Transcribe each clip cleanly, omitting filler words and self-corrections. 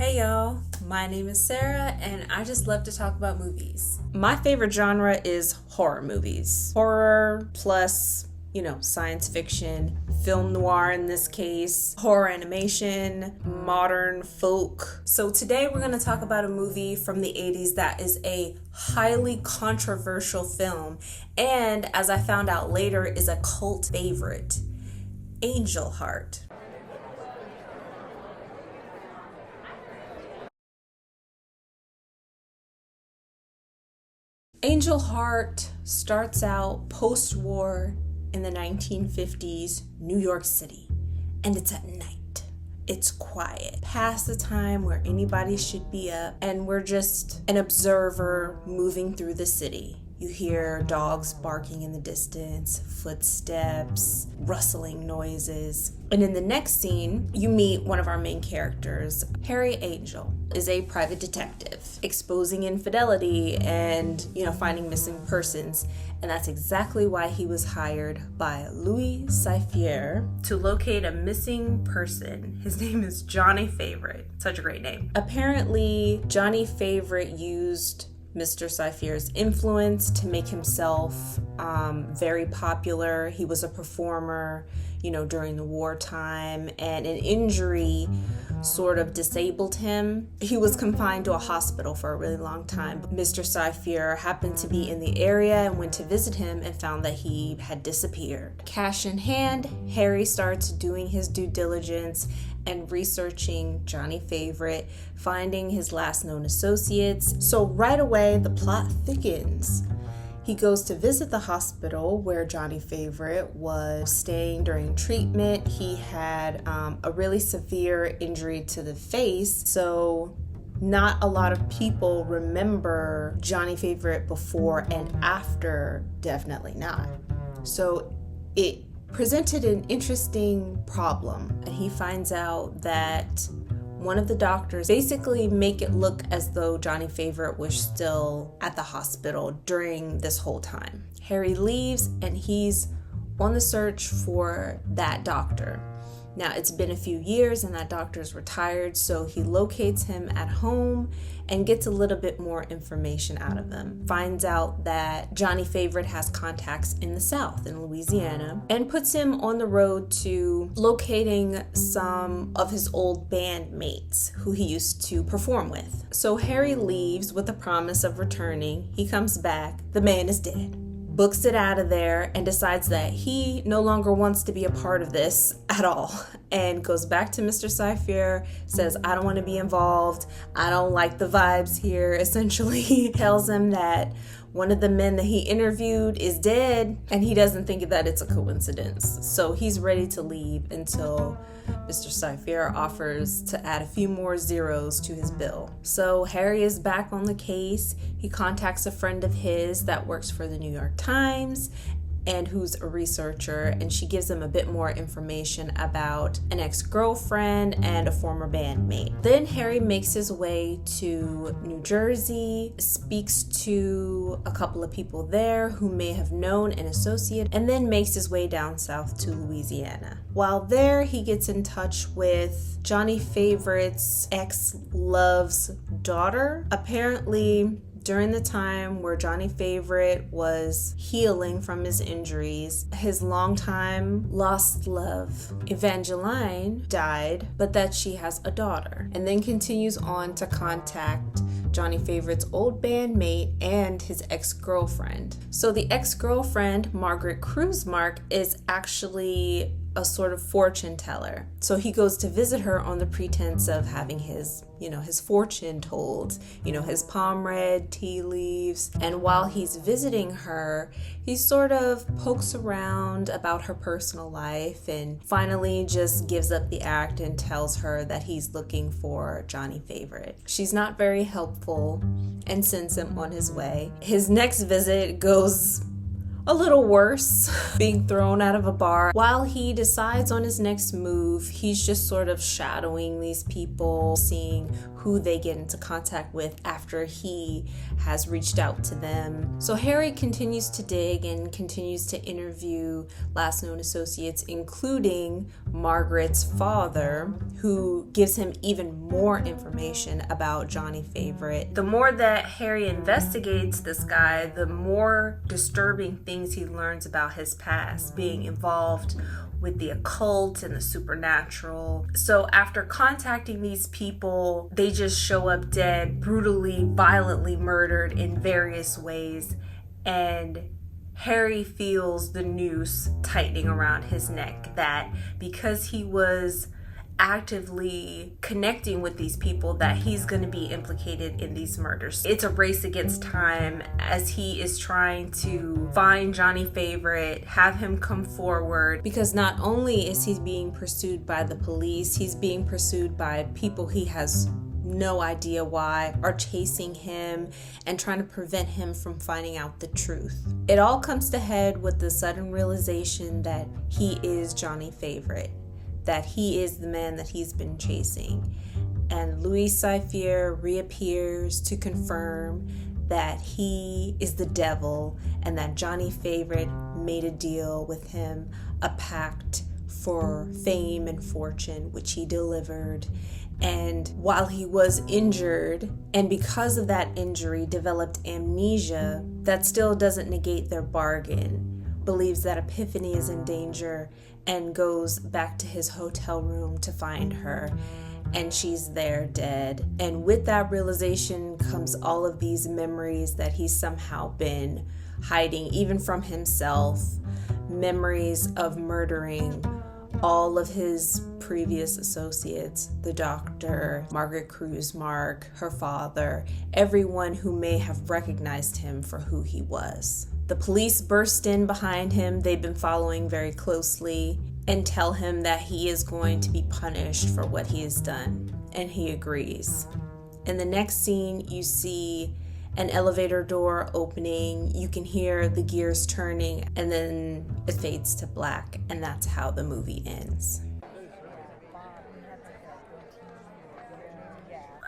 Hey y'all, my name is Sarah and I just love to talk about movies. My favorite genre is horror movies. Horror plus, science fiction, film noir in this case, horror animation, modern folk. So today we're going to talk about a movie from the 80s that is a highly controversial film and, as I found out later, is a cult favorite, Angel Heart. Angel Heart starts out post-war in the 1950s, New York City, and it's at night. It's quiet, past the time where anybody should be up, and we're just an observer moving through the city. You hear dogs barking in the distance, footsteps, rustling noises. And in the next scene, you meet one of our main characters. Harry Angel is a private detective, exposing infidelity and, finding missing persons. And that's exactly why he was hired by Louis Cyphre to locate a missing person. His name is Johnny Favorite. Such a great name. Apparently, Johnny Favorite used Mr. Cyphre's influence to make himself very popular. He was a performer, during the wartime, and an injury sort of disabled him. He was confined to a hospital for a really long time. Mr. Cyphre happened to be in the area and went to visit him and found that he had disappeared. Cash in hand, Harry starts doing his due diligence and researching Johnny Favorite, finding his last known associates. So right away, the plot thickens. He goes to visit the hospital where Johnny Favorite was staying during treatment. He had a really severe injury to the face, so not a lot of people remember Johnny Favorite before and after, definitely not. So it presented an interesting problem, and he finds out that one of the doctors basically make it look as though Johnny Favorite was still at the hospital during this whole time. Harry leaves and he's on the search for that doctor. Now, it's been a few years and that doctor's retired, so he locates him at home and gets a little bit more information out of him. Finds out that Johnny Favorite has contacts in the South, in Louisiana, and puts him on the road to locating some of his old bandmates who he used to perform with. So Harry leaves with the promise of returning. He comes back. The man is dead. Books it out of there and decides that he no longer wants to be a part of this at all, and goes back to Mr. Cyphre, says, I don't want to be involved, I don't like the vibes here, essentially. Tells him that one of the men that he interviewed is dead, and he doesn't think that it's a coincidence. So he's ready to leave until Mr. Cyphre offers to add a few more zeros to his bill. So Harry is back on the case. He contacts a friend of his that works for the New York Times and who's a researcher, and she gives him a bit more information about an ex-girlfriend and a former bandmate. Then Harry makes his way to New Jersey, speaks to a couple of people there who may have known an associate, and then makes his way down south to Louisiana. While there, he gets in touch with Johnny Favorite's ex-love's daughter. Apparently, during the time where Johnny Favorite was healing from his injuries, his longtime lost love, Evangeline, died, but that she has a daughter, and then continues on to contact Johnny Favorite's old bandmate and his ex-girlfriend. So the ex-girlfriend, Margaret Krusemark, is actually a sort of fortune teller. So he goes to visit her on the pretense of having his fortune told, his palm read, tea leaves. And while he's visiting her, he sort of pokes around about her personal life and finally just gives up the act and tells her that he's looking for Johnny Favorite. She's not very helpful and sends him on his way. His next visit goes a little worse, being thrown out of a bar. While he decides on his next move, he's just sort of shadowing these people, seeing who they get into contact with after he has reached out to them. So Harry continues to dig and continues to interview last known associates, including Margaret's father, who gives him even more information about Johnny Favorite. The more that Harry investigates this guy, the more disturbing things he learns about his past, being involved with the occult and the supernatural. So after contacting these people, they just show up dead, brutally, violently murdered in various ways, and Harry feels the noose tightening around his neck, that because he was actively connecting with these people, that he's going to be implicated in these murders. It's a race against time as he is trying to find Johnny Favorite, have him come forward, because not only is he being pursued by the police, he's being pursued by people he has no idea why are chasing him and trying to prevent him from finding out the truth. It all comes to head with the sudden realization that he is Johnny Favorite, that he is the man that he's been chasing. And Louis Cyphre reappears to confirm that he is the devil and that Johnny Favorite made a deal with him, a pact for fame and fortune, which he delivered. And while he was injured, and because of that injury developed amnesia, that still doesn't negate their bargain, believes that Epiphany is in danger, and goes back to his hotel room to find her, and she's there dead. And with that realization comes all of these memories that he's somehow been hiding, even from himself, memories of murdering all of his previous associates, the doctor, Margaret Kruzmark, her father, everyone who may have recognized him for who he was. The police burst in behind him, they've been following very closely, and tell him that he is going to be punished for what he has done, and he agrees. In the next scene, you see an elevator door opening, you can hear the gears turning, and then it fades to black, and that's how the movie ends.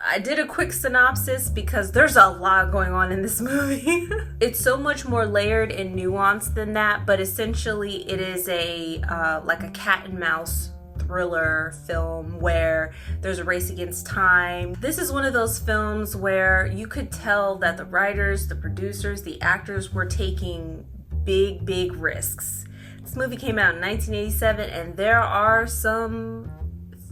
I did a quick synopsis because there's a lot going on in this movie. It's so much more layered and nuanced than that, but essentially it is a like a cat and mouse thriller film where there's a race against time. This is one of those films where you could tell that the writers, the producers, the actors were taking big risks. This movie came out in 1987, and there are some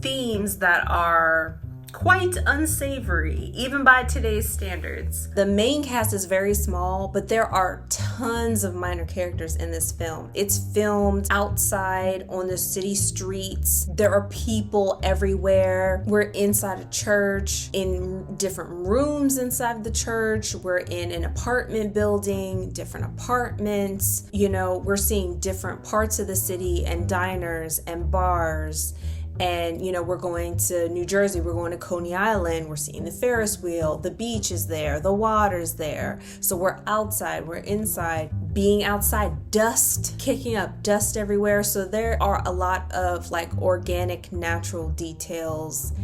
themes that are quite unsavory, even by today's standards. The main cast is very small, but there are tons of minor characters in this film. It's filmed outside on the city streets. There are people everywhere. We're inside a church, in different rooms inside the church. We're in an apartment building, different apartments. You know, we're seeing different parts of the city and diners and bars. And, you know, we're going to New Jersey, we're going to Coney Island, we're seeing the Ferris wheel, the beach is there, the water's there. So we're outside, we're inside. Being outside, dust, kicking up dust everywhere. So there are a lot of like organic, natural details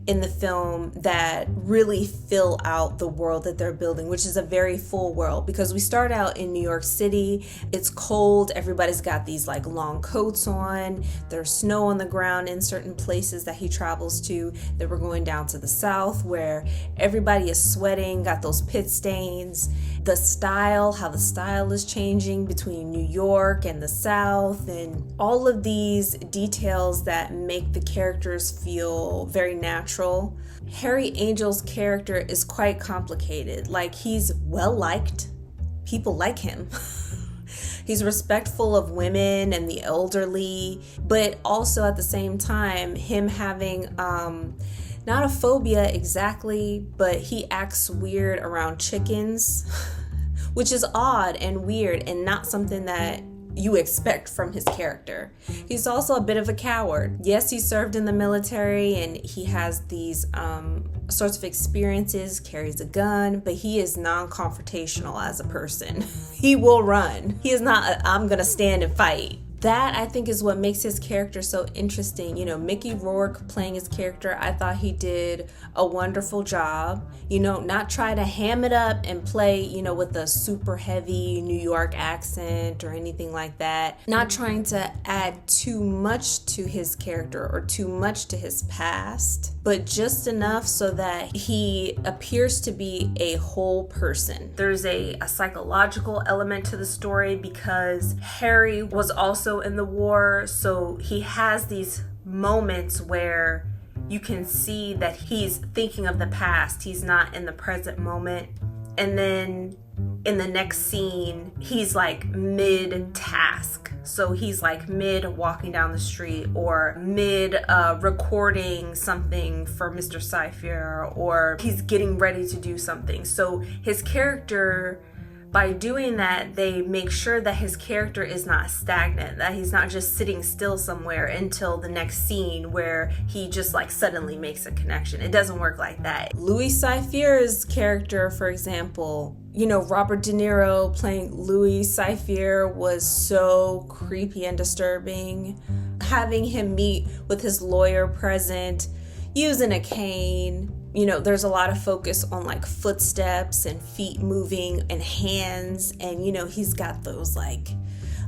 in the film that really fill out the world that they're building, which is a very full world, because we start out in New York City. It's cold, everybody's got these like long coats on, there's snow on the ground in certain places that he travels to. Then we're going down to the south where everybody is sweating, got those pit stains. The style, how the style is changing between New York and the South, and all of these details that make the characters feel very natural. Harry Angel's character is quite complicated. Like, he's well liked. People like him. He's respectful of women and the elderly, but also at the same time, him having not a phobia exactly, but he acts weird around chickens, which is odd and weird and not something that you expect from his character. He's also a bit of a coward. Yes, he served in the military and he has these sorts of experiences, carries a gun, but he is non-confrontational as a person. He will run. He is not I'm gonna stand and fight. That, I think, is what makes his character so interesting. You know, Mickey Rourke playing his character, I thought he did a wonderful job. You know, not try to ham it up and play, you know, with a super heavy New York accent or anything like that. Not trying to add too much to his character or too much to his past, but just enough so that he appears to be a whole person. There's a psychological element to the story because Harry was also in the war, so he has these moments where you can see that he's thinking of the past. He's not in the present moment. And then in the next scene, he's like mid-task. So he's like mid walking down the street or mid recording something for Mr. Cyphre, or he's getting ready to do something. So his character, by doing that, they make sure that his character is not stagnant, that he's not just sitting still somewhere until the next scene where he just like suddenly makes a connection. It doesn't work like that. Louis Cyphre's character, for example, you know, Robert De Niro playing Louis Cyphre was so creepy and disturbing. Having him meet with his lawyer present, using a cane. You know, there's a lot of focus on like footsteps and feet moving and hands. And, you know, he's got those like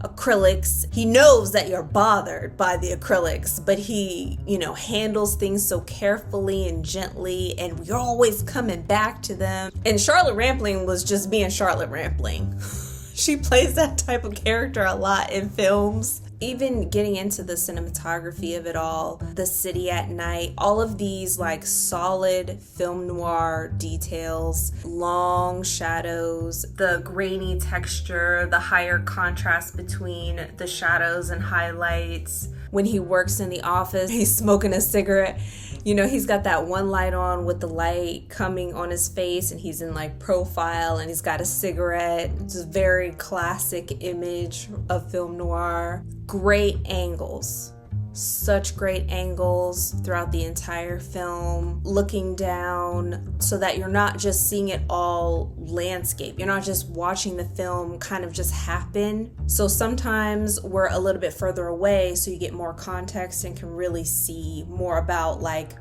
acrylics. He knows that you're bothered by the acrylics, but he, you know, handles things so carefully and gently, and you're always coming back to them. And Charlotte Rampling was just being Charlotte Rampling. She plays that type of character a lot in films. Even getting into the cinematography of it all, the city at night, all of these like solid film noir details, long shadows, the grainy texture, the higher contrast between the shadows and highlights. When he works in the office, he's smoking a cigarette. You know, he's got that one light on with the light coming on his face, and he's in like profile and he's got a cigarette. It's a very classic image of film noir. Great angles. Such great angles throughout the entire film, looking down so that you're not just seeing it all landscape. You're not just watching the film kind of just happen. So sometimes we're a little bit further away so you get more context and can really see more about like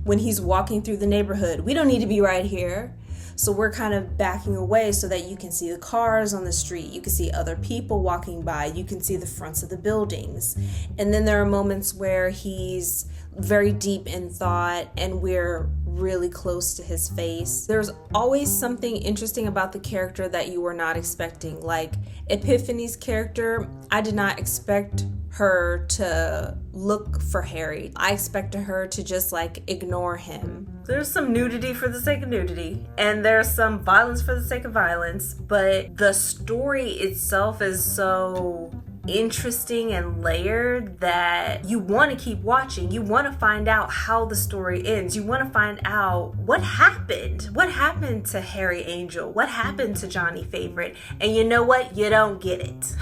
when he's walking through the neighborhood. We don't need to be right here. So we're kind of backing away so that you can see the cars on the street. You can see other people walking by. You can see the fronts of the buildings. And then there are moments where he's very deep in thought and we're really close to his face. There's always something interesting about the character that you were not expecting. Like Epiphany's character, I did not expect her to look for Harry. I expected her to just like ignore him. There's some nudity for the sake of nudity, and there's some violence for the sake of violence, but the story itself is so interesting and layered that you want to keep watching. You want to find out how the story ends. You want to find out what happened. What happened to Harry Angel? What happened to Johnny Favorite? And you know what? You don't get it.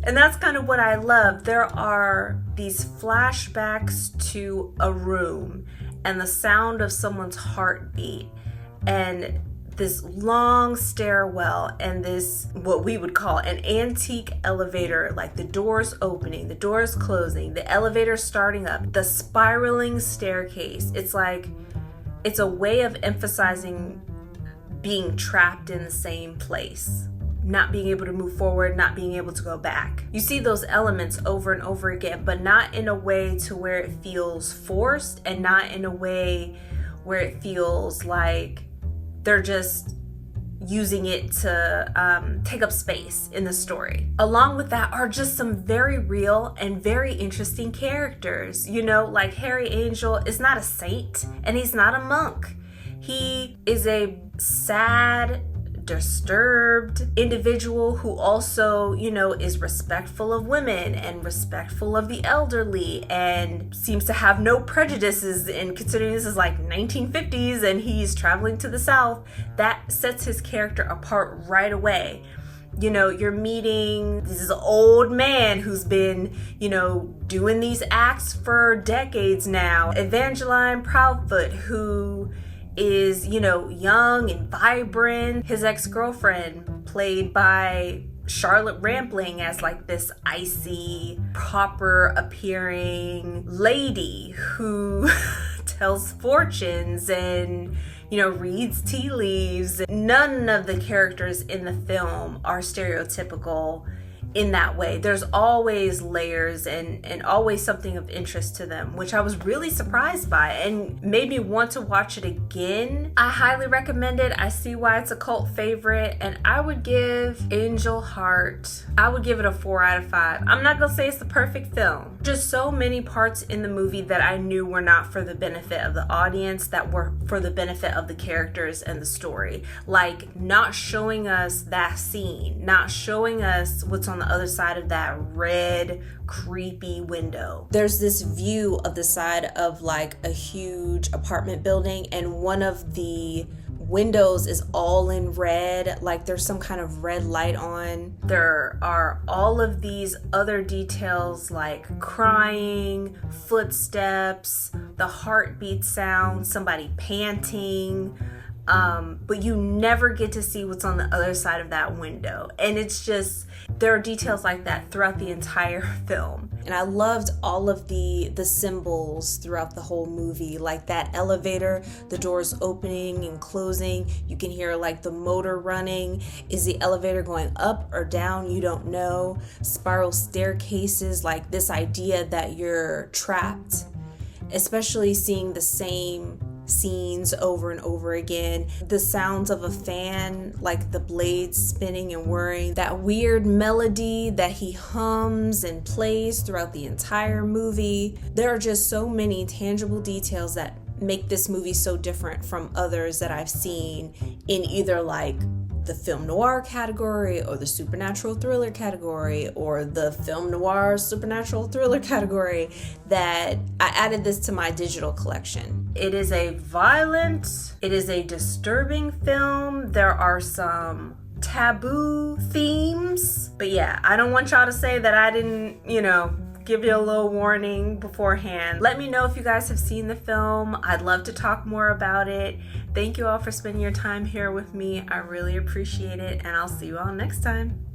And that's kind of what I love. There are these flashbacks to a room and the sound of someone's heartbeat and this long stairwell and this, what we would call an antique elevator, like the doors opening, the doors closing, the elevator starting up, the spiraling staircase. It's like, it's a way of emphasizing being trapped in the same place. Not being able to move forward, not being able to go back. You see those elements over and over again, but not in a way to where it feels forced and not in a way where it feels like they're just using it to take up space in the story. Along with that are just some very real and very interesting characters. You know, like Harry Angel is not a saint and he's not a monk. He is a sad, disturbed individual who also, you know, is respectful of women and respectful of the elderly and seems to have no prejudices. And considering this is like 1950s and he's traveling to the South, that sets his character apart right away. You know, you're meeting this old man who's been, you know, doing these acts for decades now. Evangeline Proudfoot, who is, you know, young and vibrant. His ex-girlfriend, played by Charlotte Rampling, as like this icy, proper appearing lady who tells fortunes and, you know, reads tea leaves. None of the characters in the film are stereotypical in that way. There's always layers and always something of interest to them, which I was really surprised by and made me want to watch it again. I highly recommend it. I see why it's a cult favorite, and I would give Angel Heart, I would give it a 4 out of 5. I'm not gonna say it's the perfect film. Just so many parts in the movie that I knew were not for the benefit of the audience, that were for the benefit of the characters and the story. Like not showing us that scene, not showing us what's on the other side of that red, creepy window. There's this view of the side of like a huge apartment building, and one of the windows is all in red, like there's some kind of red light on. There are all of these other details like crying, footsteps, the heartbeat sound, somebody panting, but you never get to see what's on the other side of that window. And it's just, there are details like that throughout the entire film. And I loved all of the symbols throughout the whole movie, like that elevator, the doors opening and closing. You can hear like the motor running. Is the elevator going up or down? You don't know. Spiral staircases, like this idea that you're trapped, especially seeing the same scenes over and over again. The sounds of a fan, like the blades spinning and whirring, that weird melody that he hums and plays throughout the entire movie. There are just so many tangible details that make this movie so different from others that I've seen in either like the film noir category or the supernatural thriller category or the film noir supernatural thriller category, that I added this to my digital collection. It is a violent, it is a disturbing film. There are some taboo themes, but yeah, I don't want y'all to say that I didn't, you know, give you a little warning beforehand. Let me know if you guys have seen the film. I'd love to talk more about it. Thank you all for spending your time here with me. I really appreciate it, and I'll see you all next time.